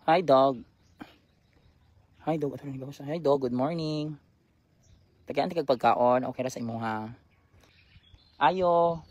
Hi dog. Hi dog. Hi dog, good morning. Tagaan tigag pagkaon. Okay ra sa imo ha. Ayo.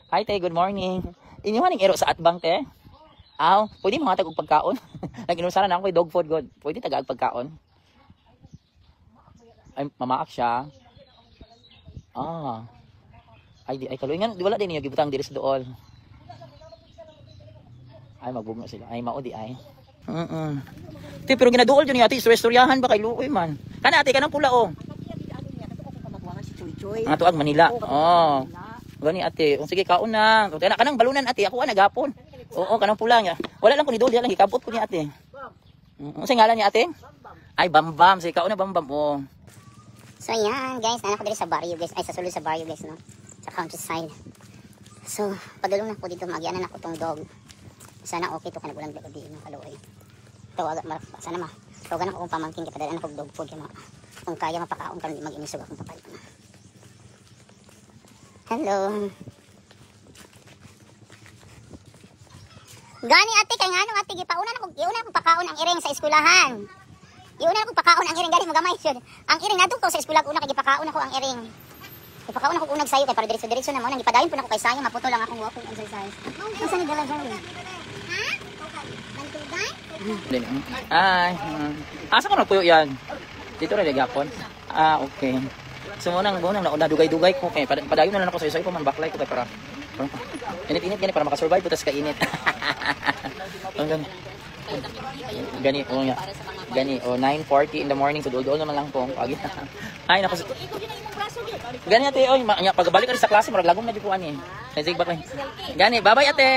Hi te, good morning. Inyo ning iro sa atbang te? Aw, pwede mga tag og pagkaon. Nag-inusaran ako kay dog food god. Pwede tagaag pagkaon. Ay mamaak siya. Ah. Ay kaluingan, di wala din niyo gibutang diri sa dool. Ay magbugno sila. Ay mao di ay. Ti pero ginaduol jud ni ate istoryahan ba kay luoy man. Kana ate kanang pula oh. Ang tuag Manila. Oh. Gani ate. Sige kaon na. Kaya kanang balunan ate ako nagapon. Oo kanang pula niya. Wala lang ko ni dol lang gikabot ko ni ate. Unsa ngalan ni ate? Ay Bambam. Sige kaon na Bambam oh. So yan guys, nanak ko diri sa barrio guys. Ay sa sulod sa barrio guys no. Sa countryside. So padulong na ko dito magianan ako tong dog. Sana okay to kanagulang gabi no kaloy. Tawagan sana ma. Tawagan ako kung pamangkin kay padala ako dog food kay kung kaya mapakaon kan di mag-inisog akong papay na. Hello. Gani ate kay nganong ate gipauna na ko pakaon ang iring sa eskwelahan. Iuna na ko pakaon ang iring gani mo gamay syud. Ang iring nadung ko sa eskwela una kay gipakaon ako ang iring. Gipakaon ako unag sayo kay para diretso na mo nang gipadayon pud ako kay sayo maputo lang akong walking exercise. Unsa ni dala dali? Ay. Asa ko nagpuyo yan? Dito na gapon. Ah, okay. So munang nadugay-dugay ko kay padayon na lang ako sa isa ko man baklay ko kay para init-init gani para makasurvive ko tas kainit. Gani oh nga. Gani oh 9:40 in the morning so dol naman lang po pagi. Ay nako. Gani ate oy pagbalik ka sa klase murag lagom na jud ko ani. Sige ba kay. Gani bye-bye ate.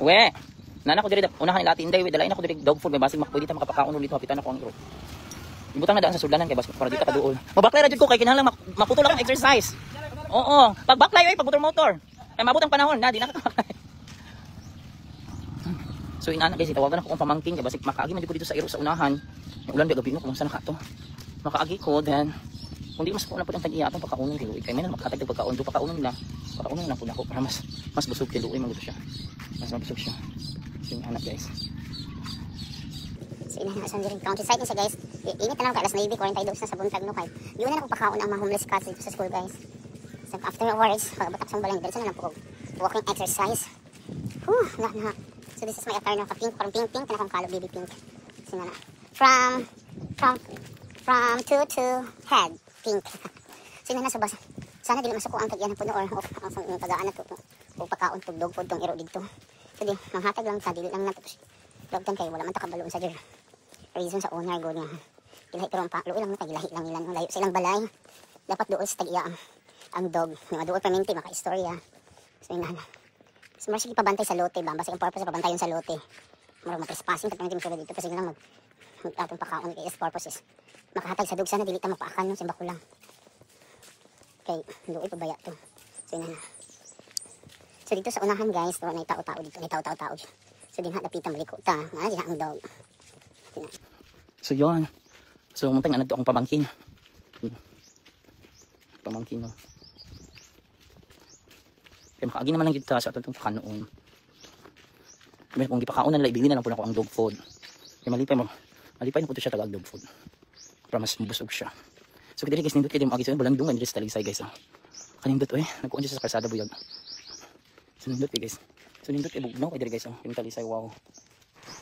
We, nana ko diri unahan nila tinday we dalain ako diri dog food may basig pwede ta makapakaon ulit hapitan ako ang iro. Ibutang na daan sa sudanan kay basig para di ta kaduol. Mabaklay ra jud ko kay kinahanglan maputol akong exercise. Oo, pagbaklay ay pagmotor. Ay mabutang panahon na di na ka. So inana guys tawagan ako kung pamangkin kay basig makaagi man jud ko dito sa iro sa unahan. Ulan ba gabi no kung saan nakato. Makaagi ko then kung di mas ko na pud ang tag-iya atong pakaunon kay luoy kay may makatag pagkaon do pakaunon nila. Pakaunon na pud ako para mas busog kay luoy man siya. Mas mabusog siya. Yung anak guys. So ina na sa diring countryside na siya guys. Init na lang kay alas 9:42 na sa buntag no kay. Yun na ako pakaon ang mga homeless cats dito sa school guys. So afterwards, pagbatak sa balang diretso na lang po walking exercise. Na. So this is my attire na ka-pink, parang pink kana kong kalo baby pink. So na. From toe to head pink. So na sa basa. Sana dili masuko ang tagyan po no or ang tagaan na to. O pagkaon tug dog food tong iro dito. So di manghatag lang sa dili lang na to. Dogtan kay wala man ta kabalo sa dir. Reason sa owner go niya. Ilahi pero ang luoy lang na kay ilahi lang nila no layo silang balay. Dapat dool sa tag-iya ang dog. Nga dool perminti maka-istorya. So ina na. So mas sige pabantay sa lote ba? Basta ang purpose pabantayon sa lote. Murag matrespassing ta perminti mo dito kasi lang atong pakaon kay is purpose is makahatag sa dog sana dili ta mapaakan no sa bakulang. Kay luoy pa baya to. So ina na. So dito sa unahan guys, doon ay tao-tao dito, may tao-tao. So din hadapitan maliko ta, nga diha ang dog. So yon. So muntang ana to akong pamangkin. Pamangkin no. Kaya makaagi naman lang kita sa atong pakanoon. Kaya kung gipakaon na ibigin na lang po ako ang dog food. Kaya malipay na po to siya tagag dog food. Para mas busog siya. So kaya guys, nindot kayo mag-agi sa balang dungan dito sa talisay guys. Kanindot nagkuon siya sa kalsada buyag. So nindot guys. So nindot kay bugnaw kay diri guys yung talisay wow.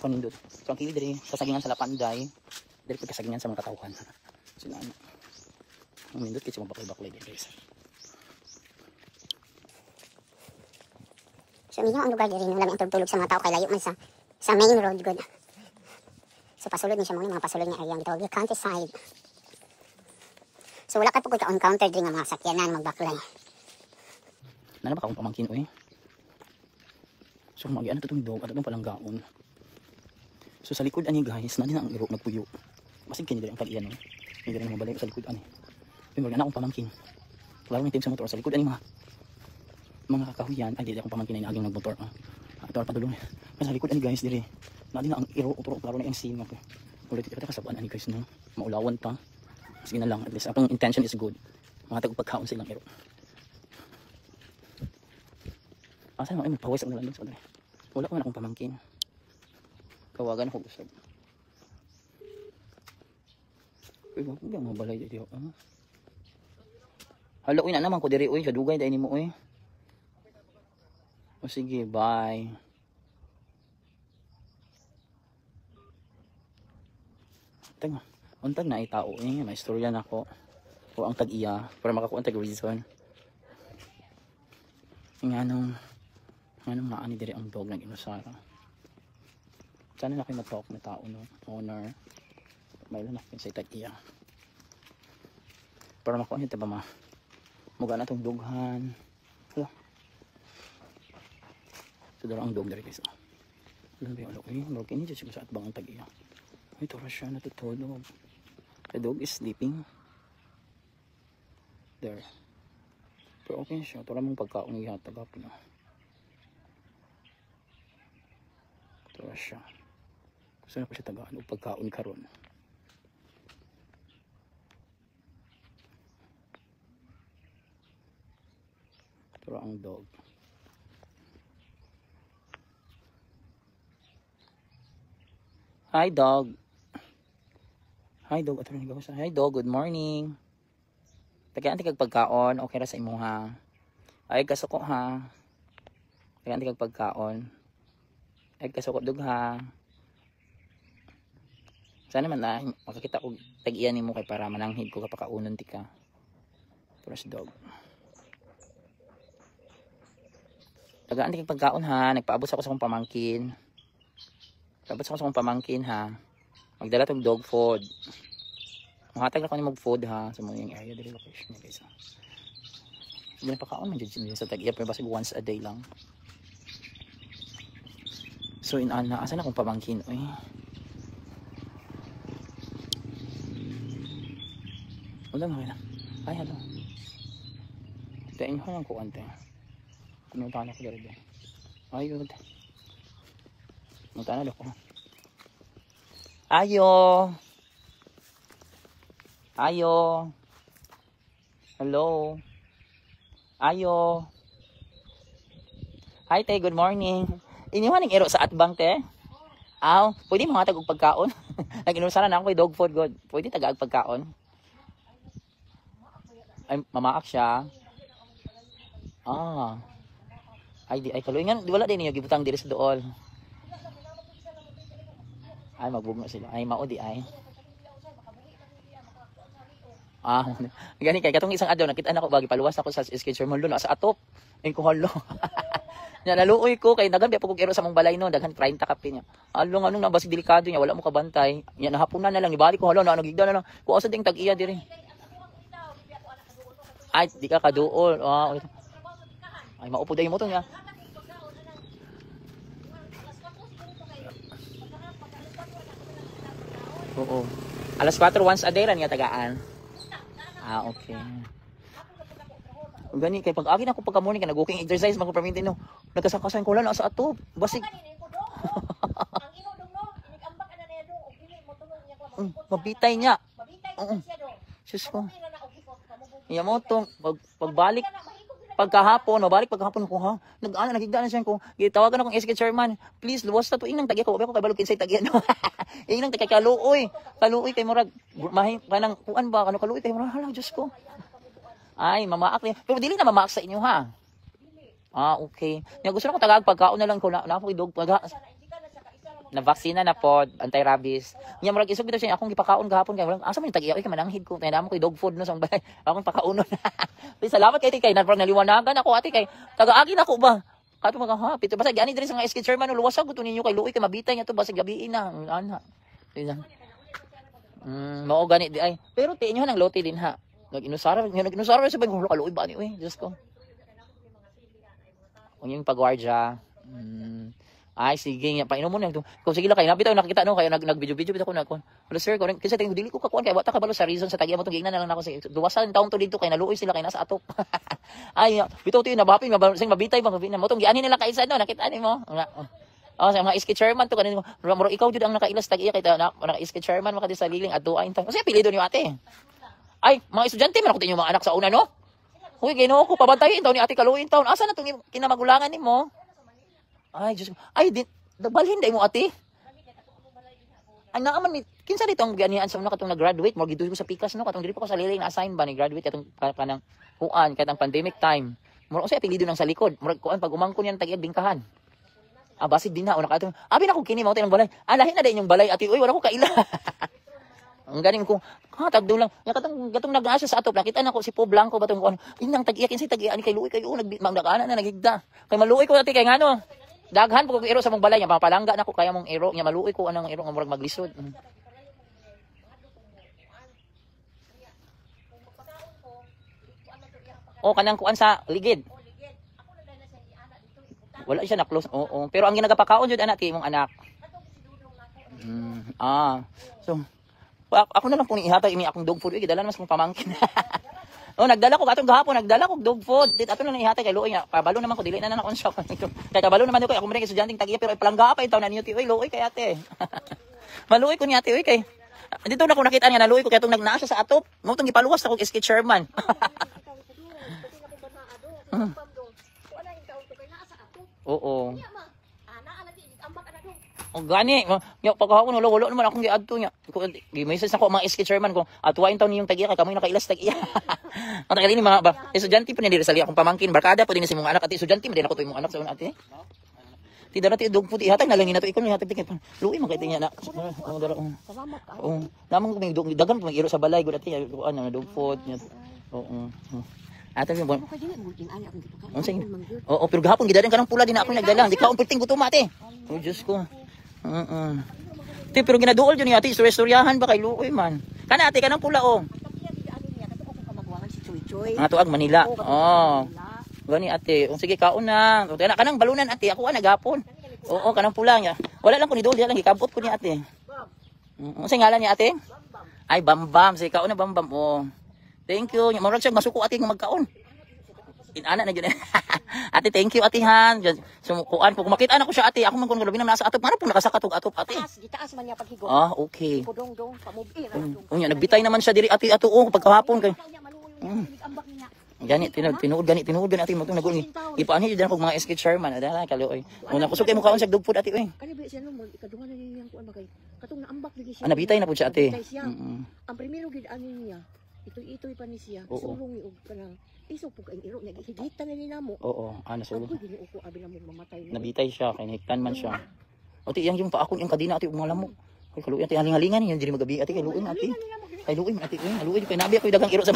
Kanindot. So ang kili diri kasagingan sa lapanday, diri pud kasagingan sa mga katawhan. So na. Ang nindot kay mabaklay-baklay guys. So minyo ang lugar diri no lami ang tugtulog sa mga tao kay layo man sa main road good. So pasulod ni siya mga pasulod nga area ang tawag countryside. So wala ka pud ka-encounter diri nga mga sakyanan magbaklay. Nana ba akong pamangkin oy? So mag-ano to tong dog at itong palanggaon. So sa likod ani guys, na din ang iro nagpuyo. Basig kini diri ang tag-iyan no. Hindi rin mabalay sa likod ani. Yung mag-ana akong pamangkin. Wala man team sa motor sa likod ani mga kakahuyan. Ay dili akong pamangkin ay naging nagmotor. Ito padulong. Sa likod ani guys diri. Na din ang iro utro klaro na ang scene ko. Ulit kita kasabaan ani guys no. Maulawan pa. Sige na lang at least akong intention is good. Mga tag pagkaon silang iro. Asa mo ay magpawis ang nalandon sa dali. Wala ko man akong pamangkin. Kawagan ako gusto. Uy, wag mo mabalay dito. Hala, uy na naman ko diri uy, sa dugay dai nimo uy. O sige, bye. Tanga, untag na ay tao eh, may istorya na ako. O ang tag-iya para makakuha tag reason. Nganong naani diri ang dog ng inusara. Sana na kayo matalk na tao no, owner. May lang nakin sa tag-iya. Para makuha niyo ba ma? Muga na tong dughan. Hala. So dara ang dog diri guys. Alam ba yung okay, murag kini jud sa atbang ang tag-iya. Ay, tora siya natutulog. The dog is sleeping. There. Pero okay siya. Tora mong pagkaon ng ihatag ako na. Tora siya. Gusto na ko siya tagaan o pagkaon karon. Tora ang dog. Hi dog. Hi dog, ato rin sa. Hi dog, good morning. Tagaan kag pagkaon, okay ra sa imo ha. Ay kasuko ha. Tagaan kag pagkaon. Ay kasuko dog ha. Sana man na makakita ko tag-iyan nimo kay para mananghid ko kapakaunon ti ka. Plus dog. Tagaan kag pagkaon ha, nagpaabot ako sa akong pamangkin. Tapos ako sa akong pamangkin ha. Magdala tong dog food. Mahatag na ko ni mag food ha. Sa mga yung area dili location niya guys ha. Hindi na pakaon man dyan sa tag-iya. Pero basig once a day lang. So in ana. Asa na akong pamangkin? Uy. Wala na kayo na. Ay hello. Tain ko lang ko ante. Pinuntahan ako dali dyan. Ay yun. Punta na ko. Ayo. Ayo. Hello. Ayo. Hi te, good morning. Iniwan ng iro sa atbang te? Aw, pwede mo hatag og pagkaon? Nag-inusara na ako kay dog food god. Pwede tagaag pagkaon? Ay, mamaak siya. Ah. Ay, di ay kaluingan, wala din niyo gibutang diri sa dool. Ay, magbugno sila. Ay, maudi ay. Ah, gani kay katong isang adlaw nakita na ko bagi paluwas ako sa sketcher mo lo sa atop. Ay ko halo. Nya naluoy ko kay nagabi ako kog iro sa mong balay no, daghan 30 kape niya. Along anong nabasig delikado niya, wala mo kabantay. Nya nahapunan na lang ibalik ko halo na nagigda na lang. Ko asa ding tag-iya diri. Ay, di ka kaduol. Ah, ay maupo day mo to niya. Oo. Alas 4 once a day ra niya tagaan. Ah, okay. Gani kay pag agi na ako pagka morning ka nag-walking exercise magpapermintin no. Nagkasakasan ko lang sa atop. Basig. Mabitay niya. Oo. Sus ko. Iya mo to pagbalik pagkahapon ko ha. Nag-ana nakigda na siya ko. Gitawagan akong SK chairman. Please luwas ta tuig nang tagya ko. Ko kay balog kinsay tagya no. Nang kaluoy. Kaluoy kay murag mahin kanang kuan ba kanu kaluoy kay murag hala Diyos ko. Ay mamaak ni. Pero dili na mamaak sa inyo ha. Ah okay. Nya gusto na ko tagag pagkaon na lang ko na ako dog pag na vaksina na pod anti-rabies. Nya murag isog bitaw siya akong gipakaon gahapon kay asa man tag-iya kay mananghid ko kay namo koy dog food no sang balay. Akong pakaunon. Please salamat kay kay naliwanagan ako ate kay taga-agi na ko ba. Kato mga hapit basta giani diri sa nga SK chairman luwasag gusto ninyo kay luoy kay mabitay nya to basta gabi na ana. Mao gani di ay. Pero ti inyo nang lote din ha. Nag-inusara sa bagong luoy ba ni uy Diyos ko. Yung pagwardya. Ay sige nga painom mo na kung sige lang kay nabitaw nakita no kay nag-video bitaw ko na kon. Pero sir kon kasi tingog dili ko kakuan kay wata ka balo sa reason sa tagya mo tong gigna na lang nako sa duwasan taong to dito kay naluoy sila kay nasa atop. Ay bitaw ti nabapin sing mabitay bang mo tong giani nila kaisa no nakita ni mo. Oh sa mga SK chairman to kanino muro ikaw jud ang nakailas tag-iya kay na SK chairman makadi sa liling adtuain ta. Kasi apelyido ni ate. Ay mga estudyante man ako tinyo mga anak sa una no. Uy, Ginoo ko pabantayin taon ni ate kaluin taon. Asa na tong kinamagulangan nimo? Ay, Diyos ko. Ay, balhin day mo ate. Ay naaman mi kinsa dito ang ganihan sa una katong nag-graduate mo gidto ko sa Pikas no katong dili pa ko sa liling na assign ba ni graduate katong kanang kuan katong pandemic time. Mura ko sa apelyido nang sa likod. Mura kuan pag umangkon yan tag-iyag bingkahan. Basid din na una katong. Abi na ko kini mao tinang balay. Lahi na day inyong balay ate. Uy, wala ko kaila. Ang ganing ko, tagdo lang. Ya katong nag-asa sa atop, nakita na ko si Po Blanco batong kuan. Inang tag-iya kinsa tag-iya ni kay luoy kayo nagmagdakana na nagigda. Kay maluoy ko ati kay ngano. Daghan po kong iro sa mong balay, mapalangga na ko kaya mong iro, nya maluoy ko anang iro nga murag maglisod. O kanang kuan sa ligid. Wala siya na close. Oo, pero ang ginagapakaon jud anak ti imong anak. So ako na lang po ni ihatag imi akong dog food dala mas kong pamangkin. Nagdala ko katong gahapon, nagdala ko dog food. Ato na lang ihatag kay luoy nga. Pabalo naman ko dili na on shop. Kay kabalo naman ko ako man estudyanteng tagiya pero palangga pa itaw na niyo ti oy luoy kay ate. Maluoy ko ni ate oy kay. Dito na ko nakita nga naluoy ko kay tong nagnaa siya sa atop. Mo tong gipaluwas ako SK chairman. Oo. O gani, nya pagkahapon wala naman akong giadto nya. Gi-message ako mga SK chairman ko, atuwain taw niyong tagiya kay kamo nakailas tagiya. Ang tagali ni mga estudyante pa ni diri sa liya akong pamangkin, barkada pa din si mong anak ati estudyante, madin ako to imong anak sa una ate. Ti dara ti dog puti hatag na lang ni nato ikon ni hatag tikit. Luoy man kay tinya na. Dara. Namang ko may dog dagan pa iro sa balay gud ati ano dog food nya. Oo. Ato yung bon. Oo, pero gahapon gidadan kanang pula din ako nagdala. Di ka umperting gutom ate. Oh Diyos ko. Ti pero ginaduol jud ni ate istoryahan ba kay luoy man. Kana ate kanang pula oh. Tuag Manila. Oh. Gani ate. Sige kaon na. Kanang balunan ate ako nagapon. Oo, kanang pula niya. Wala lang ko ni dol, lang gikabot ko ni ate. Unsay ngalan niya ate? Ay Bambam. Sige kaon na Bambam oh. Thank you. Murag siya masuko ate nga magkaon. Inana na gyud. Ate, thank you ate han. Sumukuan ko makita na ko siya ate. Ako man kun labi na nasa atop. Mara po nakasakatog atop ate. Gitaas man niya paghigo. Okay. Pudong-dong pamubi. Unya nagbitay naman siya diri ate ato pagkahapon kay. Gani tinuod gani ate mo tong naguni. Ipaani jud ako mga SK chairman ada kaluoy. Una kusog kay mo kaon sa dog food ate oy. Kani ba siya no ikaduha na niya kuan ba kay katong naambak lagi siya. Nabitay na pud siya ate. Ang primero gid ani niya. Itoy pa ni siya. Sulong ni og kanang isog pug ang iro niya gihigitan na ni namo. Oo, sulong. Ako gini uko abi na mo mamatay. Nabitay siya kay nahiktan man siya. Ate yung pa akon yung kadina ate mga lamok. Kay kaluoy ate halingalingan yun diri magabi ate kay luoy ate. Kay luoy man ate luoy kay nabi ako dagang iro sa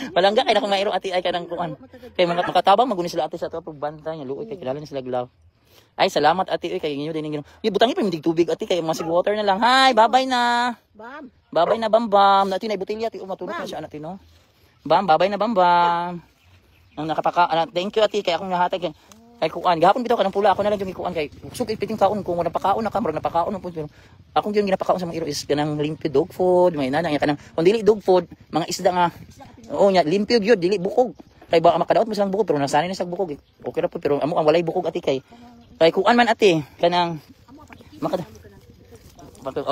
palangga kay nako nga iro ate ay kanang kuan. Kay mga makatabang maguni sila ate sa to pagbantay nya luoy kay kilala ni sila glaw. Ay salamat ate oy kay inyo din ngino. Butangin pa mig tubig ate kay mga water na lang. Hi, bye-bye na. Bam. Bye-bye na Bambam. Nati na botelya ate matulog na siya ate no. Bam, bye-bye na Bambam. Ang thank you ate kay akong nahatag kay kuan gahapon bitaw kanang pula ako na lang yung kuan kay sug ipiting kaon kung wala pakaon na kamera napakaon na pud pero akong gyud ginapakaon sa mga iro is kanang limpyo dog food may nana nya kanang kun dili dog food mga isda nga nya limpyo gyud dili bukog kay baka makadaot mo silang bukog pero nasanay na sa bukog okay ra pud pero amo ang walay bukog ate kay kuan man ate kanang makada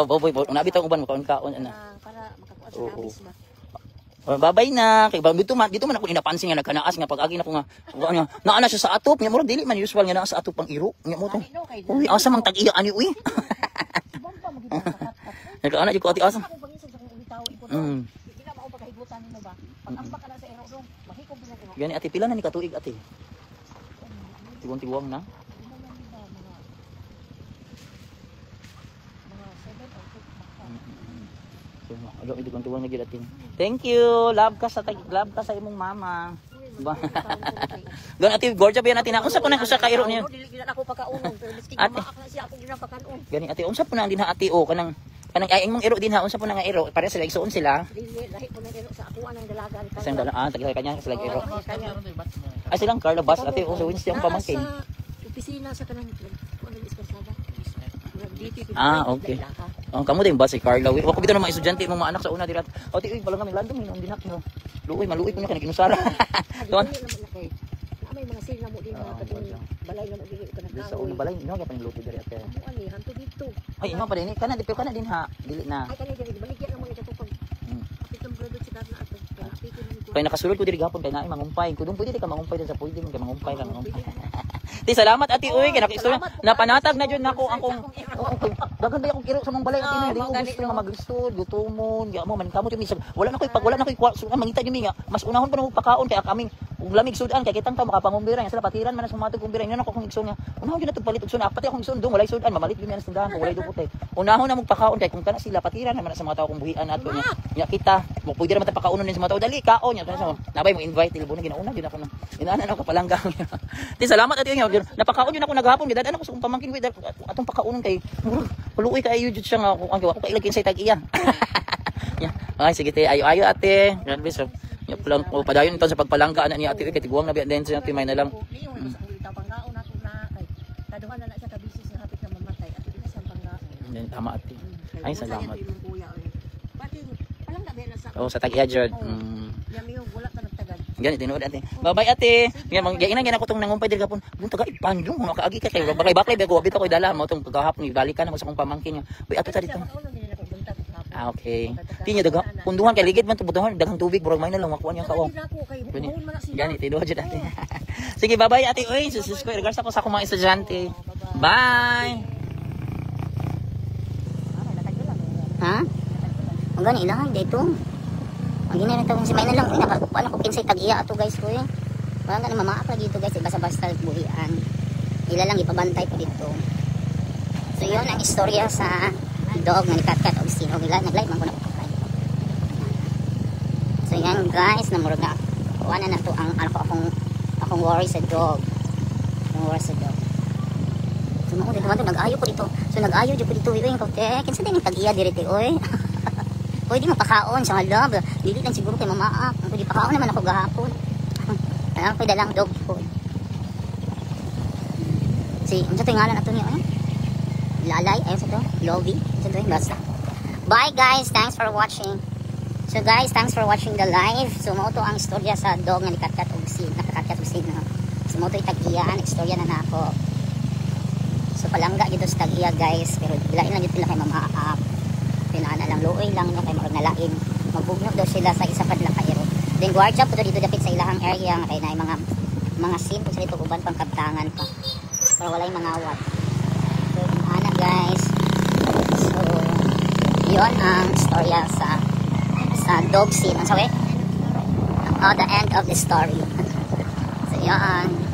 boy nabi taw uban mo kaon ana para makakuan sa labis ba. Babay na kay dito man ako inapansin nga nagkanaas nga pag-agi na ko nga naana siya sa atop nya murag dili man usual nga naa sa atop ang iro nya mo to uy asa mang tag-iya ani uy nagkaana jud ko ati asa gani ate pila na ni katuig ate tiguang na alo idugang-dugang na gyud atin. Thank you. Love ka sa imong mama. Gan ati gorja ba natin unsa po nang usa ka iro niyo? Dili gid ako pagkaunong pero miski maak na siya ako ginapakaon. Gani ati unsa po nang dinha ati o kanang ay imong iro dinha unsa po nang iro para sila igsuon sila. Dili lahi po nang iro sa ako anang dalaga. Sa dalaga kanya sila iro. Ay silang Carla Bus ati o sa Wednesday ang pamangkin. Opisina sa kanang okay. Kamu din ba si Carla? Wako bitaw na mga estudyante mong mga anak sa una dirat. O ti pala nga landong ni dinak no. Luoy maluoy ko na kanang kinusara. Tuan. May mga sila mo din mga balay na mo dili ka na. Sa una balay no gyapon luto diri ate. Ani hanto dito. Ay ino pa din kana dito kana din ha. Dili na. Ay kana diri baligyan na mo ito pag. Apitong product si Carla ato. Kaya nakasulod ko diri gapon kay naay mangumpay. Kung pwede di ka mangumpay din sa pwede man kay mangumpay ka mangumpay. Ti salamat ati uy kay nakistorya napanatag na jud nako akong daghan ba akong kiro sa mong balay ati na di ko gusto nga maglisod gutomon ya mo man kamo ti wala na koy pag wala na koy mangita nimi nga mas unahon pa na pagkaon kay kaming ug lamig sudan kay kitang ta makapangumbira nya sila patiran man sa matag kumbira nya nako akong igsoon nga unahon gyud na palit igsoon apati akong igsoon dong walay sudan mamalit gyud na sa tindahan kung walay dukote unahon na magpakaon kay kung kana sila patiran naman sa mga tawo kung buhian ato nya kita mo pwede ra man ta pakaunon din sa mga tawo dali kaon nya nabay mo invite tilbo na ginauna gyud ako na inaana na ko palangga ti salamat ati nga napakaon yun ako naghapon gid ana ko sa kong pamangkin wid atong pakaunon kay paluoy kayo jud siya nga ako kailagin sa tag-iya ya ay sige te ayo ate God bless ya pulang o padayon ito sa pagpalangga ana ni ate kay tiguang na biya din sa ate may na lang panggaon ako na kay kaduhan na siya ka business nga hapit na mamatay at hindi sa panggaon tama ate ay salamat pati palangga ba na sa sa tag-iya jud yami yung wala ka nagtagad ganit tinuod ate bye ate nga mangyainan gyud ako tong nangumpay diri gapon bung taga Ipandong makaagi ka kay baklay ko abit ako dala mo tong kagahapon ibalik ka na mo sa kong pamangkin nga uy ato ta dito okay tinya daga punduhan kay ligid man tubutuhan daghang tubig burag may na lang makuha niya kawaw ganit tinuod jud ate sige bye bye ate uy sus ko regards ako sa akong mga estudyante bye Ha? Ang gani ilahay dito. Ang gina rin si may na lang ano ko kinsay tag-iya ato guys ko eh. Wala nga na mamaak lagi ito guys basta-basta buhian. Ila lang ipabantay po dito. So yun ang istorya sa dog na nikat-kat o sino nag-live man ko na po. So yan guys namurag na kuha na to ang akong worry sa dog. Ang worry sa dog. So mo dito nag-ayo ko dito. So nag-ayo jud ko dito yung kote. Kinsa din tag-iya diri ti oy. Pwede mo pakaon sa love. Dili lang siguro kay mamaak. Pwede pakaon naman ako gahapon. Kaya ako dalang dog food. Si, ano sa ngalan ato niyo eh? Lalay, ayun sa to. Lovey. Sa to basta. Bye guys, thanks for watching. So guys, thanks for watching the live. So mo to ang istorya sa dog nga nikat-kat og sin, nakakatkat og sin no. So mo to itag-iyan, istorya na nako. So palangga gito sa tag-iya guys, pero bilain lang gito kay mamaak. Pinana lang luoy lang niya kay murag nalain. Magbugno daw sila sa isa pad lang kairo. Then guardia po dito dapit sa ilahang area nga kay naay mga sim po dito uban pang kabtangan pa. Para walay mangawat. So ana guys. So yon ang istorya sa dog scene. Ang sabi? The end of the story. So yan.